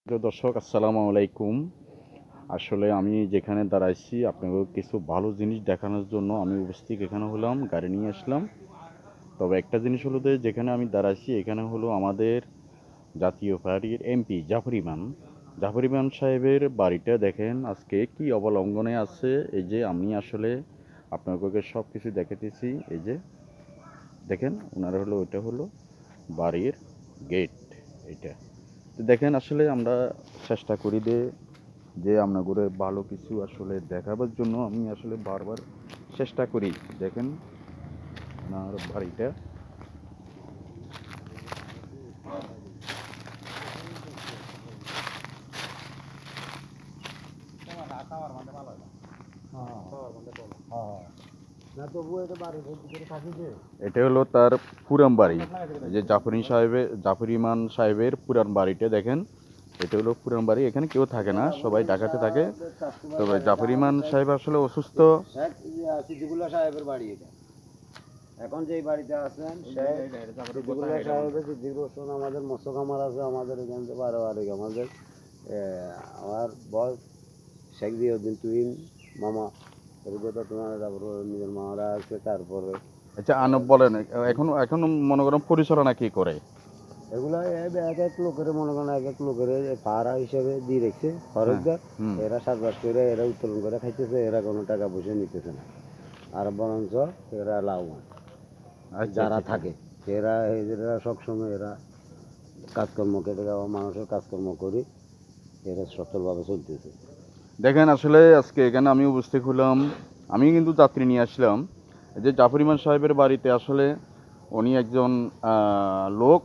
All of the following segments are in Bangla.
প্রিয় দর্শক, আসসালামু আলাইকুম। আসলে আমি যেখানে দাঁড়াইছি আপনাকে কিছু ভালো জিনিস দেখানোর জন্য আমি উপস্থিত এখানে হলাম, গাড়ি নিয়ে আসলাম। তবে একটা জিনিস হলো যে যেখানে আমি দাঁড়াইছি এখানে হলো আমাদের জাতীয় পার্টির এমপি জাফর ইমাম সাহেবের বাড়িটা দেখেন আজকে কি অবলম্বনে আছে। এই যে আমি আসলে আপনাকে সব কিছু দেখাতেছি। এই যে দেখেন ওনারা হলো, ওইটা হলো বাড়ির গেট। এটা তো দেখেন আসলে আমরা চেষ্টা করি যে আপনাদের ভালো কিছু আসলে দেখাবার জন্য আমি আসলে বারবার চেষ্টা করি। দেখেন আপনার বাড়িটা। এটা হলো তার পুরান বাড়ি, এই যে জাফর ইমাম সাহেবের পুরান বাড়িটা দেখেন। এটা হলো পুরান বাড়ি, এখানে কেউ থাকে না, সবাই ঢাকাতে থাকে। তবে জাফর ইমাম সাহেব আসলে অসুস্থ। সাহেবের বাড়ি এটা। এখন যেই বাড়িতে আছেন আমাদের মৎস্য খামার আছে, আমাদের এখান থেকে পারিবারিক আমাদের আমার বস শেখ জিয়াউদ্দিন তুহিন মামা, তোমার তারপরে নিজের মামারা আছে। তারপরে আচ্ছা আনব বলেন, এখন এখন মনে করেন পরিচালনা কি করে? এগুলা এক এক লোকের মনে করেন এক এক লোকের পাড়া হিসেবে দিয়ে রেখেছে খরচদার। এরা চাষবাস করে এরা উত্তোলন করে খাইতেছে, এরা কোনো টাকা পয়সা নিতেছে না। আর বরঞ্চ এরা লাভবান যারা থাকে, এরা সবসময় এরা কাজকর্ম কেটে যাওয়া মানুষের কাজকর্ম করি, এরা সচলভাবে চলতেছে। দেখেন আসলে আজকে এখানে আমি উপস্থিত হলাম, আমি কিন্তু যাত্রী নিয়ে আসলাম। যে জাফর ইমাম সাহেবের বাড়িতে আসলে উনি একজন লোক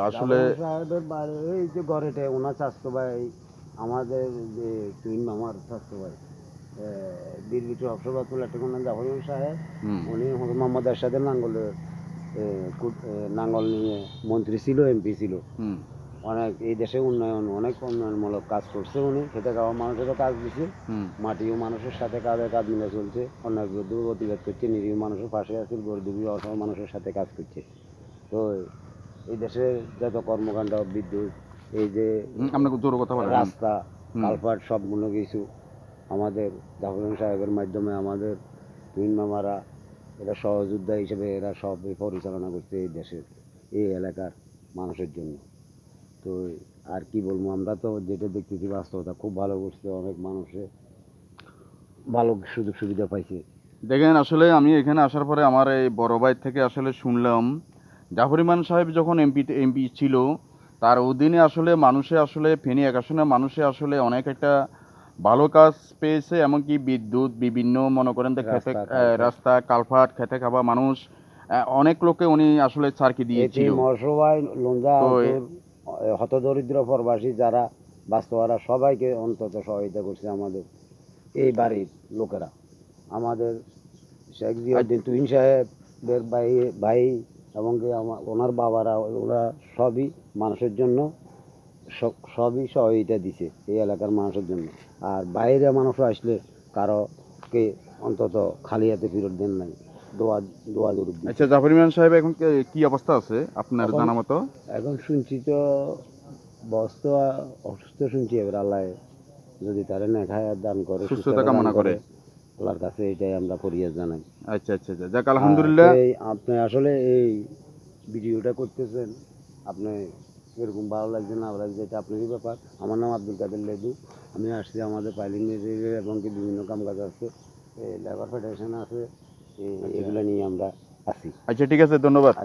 আসলে সাহেবের বাড়ি এই যে ঘরেতে ওনার স্বাস্থ্য ভাই, আমাদের যে তুইন মামার স্বাস্থ্য ভাই বীর বিক্রম অবসরপ্রাপ্ত লেফটেন্যান্ট জাফর ইমাম সাহেব, উনি মোহাম্মদ এরশাদের নাঙ্গল নিয়ে মন্ত্রী ছিল, এমপি ছিল। অনেক এই দেশে অনেক উন্নয়নমূলক কাজ করছে উনি। খেতে খাওয়া মানুষেরও কাজ দিচ্ছে, মাটিও মানুষের সাথে কাজ মিলে চলছে, অন্যায়ের বিরুদ্ধে প্রতিবাদ করছে, নিরীহ মানুষের পাশে আছে, গরিব অসহায় মানুষের সাথে কাজ করছে। তো এই দেশে যত কর্মকাণ্ড, বিদ্যুৎ, এই যে রাস্তা, কালভার্ট, সবগুলো কিছু আমাদের জাফর সাহেবের মাধ্যমে আমাদের তিন মামারা এরা সহযোদ্ধা হিসেবে এরা সব পরিচালনা করছে এই দেশের, এই এলাকার মানুষের জন্য। তো আর কি বলবো, আমরা তো যেটা দেখতেছি বাস্তবতা খুব ভালো করছে, অনেক মানুষে ভালো সুযোগ সুবিধা পাইছে। দেখেন আসলে আমি এখানে আসার পরে আমার এই বড় ভাই থেকে আসলে শুনলাম জাফর ইমাম সাহেব যখন এমপি ছিল তার অধীনে আসলে মানুষে আসলে ফেনী এক আসনে মানুষে আসলে অনেক একটা ভালো কাজ পেয়েছে, এমনকি বিদ্যুৎ বিভিন্ন মনে করেন রাস্তা কালভার্ট, খেতে খাওয়া মানুষ অনেক লোকে উনি আসলে ছাড়কি দিয়েছিল। তো হতদরিদ্র প্রবাসী যারা বাস্তবারা সবাইকে অন্তত সহায়তা করছে আমাদের এই বাড়ির লোকেরা। আমাদের শেখ জিয়াউদ্দিন তুহিন সাহেবের ভাই এবং ওনার বাবারা, ওরা সবই মানুষের জন্য সবই সহযোগিতা দিছে এই এলাকার মানুষের জন্য। আর বাইরে মানুষ আসলে কারোকে অন্তত খালি হাতে ফেরত দেন নাই, দোয়া দরুদ। আচ্ছা, জাফর ইমাম সাহেব এখন কি অবস্থা আছে আপনার জানা মতো? এখন শুনছি তো বস্ত অসুস্থ শুনছি, এবার আল্লাহ যদি তারা নেখায় দান করে, সুস্থতা কামনা করে আল্লাহর কাছে এটাই আমরা ফরিয়াদ জানাই। আচ্ছা আচ্ছা আচ্ছা, যাক আলহামদুলিল্লাহ। আপনি আসলে এই ভিডিওটা করতেছেন, আপনি এরকম ভালো লাগছে না লাগছে এটা আপনারই ব্যাপার। আমার নাম আব্দুল কাদের লেদু, আমি আসছি আমাদের পাইলিং এবং কি বিভিন্ন কাম কাজ আছে, লেবার ফেডারেশন আছে, এগুলো নিয়ে আমরা আসি। আচ্ছা ঠিক আছে, ধন্যবাদ।